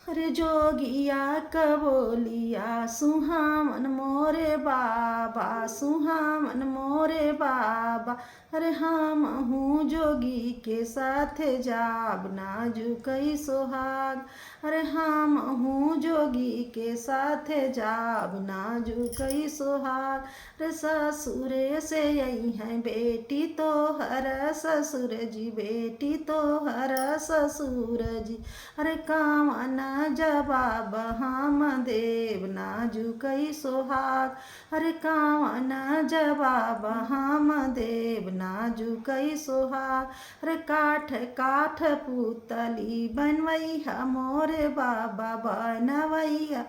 अरे जोगिया कबोलिया सुहामन मोरे बाबा, सुहामन मोरे बाबा। अरे हम हूँ जोगी के साथ जाब नाजुकई सोहाग। अरे हम हूँ जोगी के साथ जाब नाजुकई सोहाग। रे ससुरे से यही है बेटी तो हर ससुर जी, बेटी तो हर ससुर जी। अरे कावन जवाब हम देव नाजुकई सोहाग। अरे कावन जवाब हम देव नाजुकई सोहाग। अरे काठ काठ पुतली बनवैया मोरे बाबा, बनवैया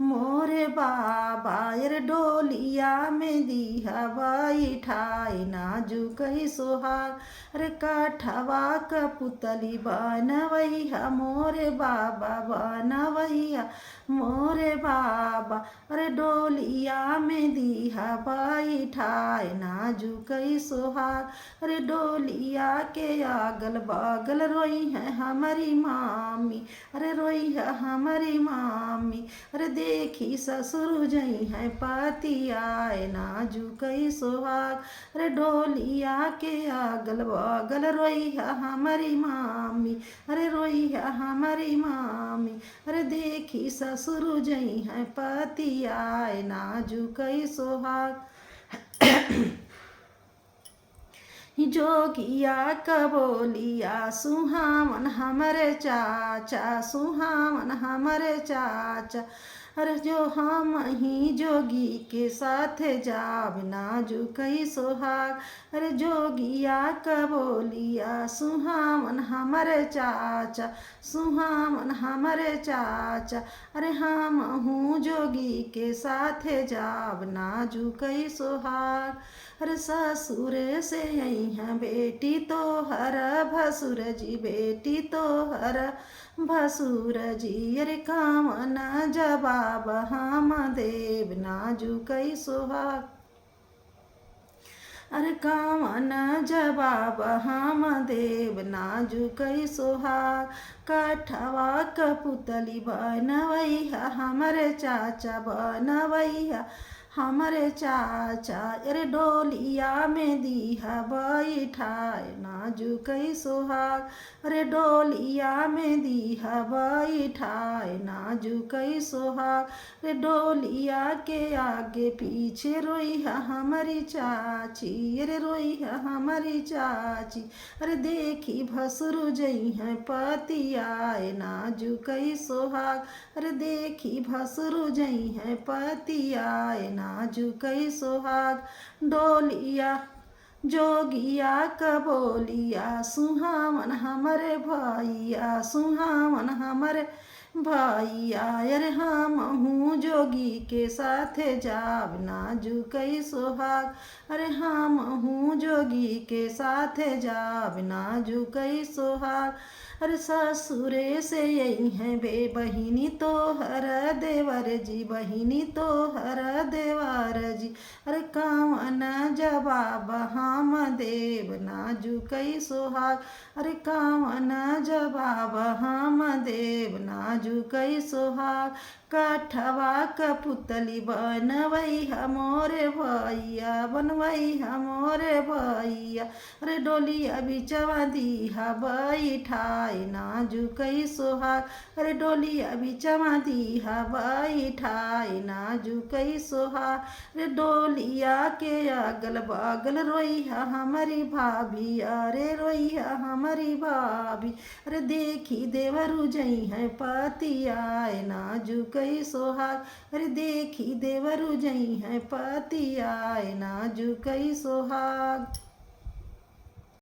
मोरे बाबा। अरे डोलिया में दिया बैठाई नाजुकई सोहाग। अरे काठवा क पुतली बनवैया मोरे बाबा, बनवैया मोरे बाबा। अरे डोलिया में दिया बैठाए नाजुकई सोहाग। अरे डोलिया के अगल बगल रोई है हमारी मामी, अरे रोई है हमारी मामी। अरे देखी ससुर जई है पति आए नाजुकई सोहाग। अरे डोलिया के अगल बगल रोई है हमारी मामी, अरे रोई है हमारी मामी। अरे देखी ससुर जई है पति आए नाजुकई सोहाग। जोगिया कबोलिया सुहावन हमरे चाचा, सुहावन हमरे चाचा। अरे जो हम ही जोगी के साथ जाब नाजुकई सोहाग। अरे जोगिया कबोलिया सुहावन हमरे चाचा, सुहावन हमरे चाचा। अरे हम हूँ जोगी के साथ जाब नाजुकई सोहाग। अरे ससुर से यही है बेटी तो हर भसुर जी, बेटी तो हर भसुर जी। अरे कावन जवाब हम देव नाजुकई सोहाग। अरे कावन जवाब हम देव नाजुकई सोहाग। काठवा क पुतली बनवैया हमरे चाचा, बनवैया हमरे चाचा। अरे डोलिया में दिया बैठाए नाजुकई सोहाग। अरे डोलिया में दिया बैठाए नाजुकई सोहाग। अरे डोलिया के आगे पीछे रोई है हमारी चाची, अरे रोई है हमारी चाची। अरे देखी भसुर जई है पति आए नाजुकई सोहाग। अरे देखी भसुर जई है पति आए नाजुकई सोहाग। डोलिया जोगिया कबोलिया सुहावन हमरे भैया, सुहावन हमरे भैया। अरे हम हूँ जोगी के साथ जाब नाजुकई सोहाग। अरे हम हूँ जोगी के साथ जाब नाजुकई सोहाग। अरे ससुरे से यही है बे बहिनी तो हर देवर जी, बहिनी तो हर देवर जी। अरे कावन जवाब हम देव नाजुकई सोहाग। अरे कावन जवाब हम देव नाजुकई सोहाग। काठवा क पुतली बनवैया मोरे भैया, बनवैया मोरे भैया। अरे डोलिया बिचवा दिया बैठाए नाजुकई सोहाग। अरे डोलिया बिचवा दिया बैठाए नाजुकई सोहाग। अरे डोलिया के अगल बगल रोई है हमारी भाभी, अरे रोई है हमारी भाभी। अरे देखी देवरु जई है पति आए नाजुकई सोहाग। अरे देखी देवरु जई है पति आए नाजुकई सोहाग।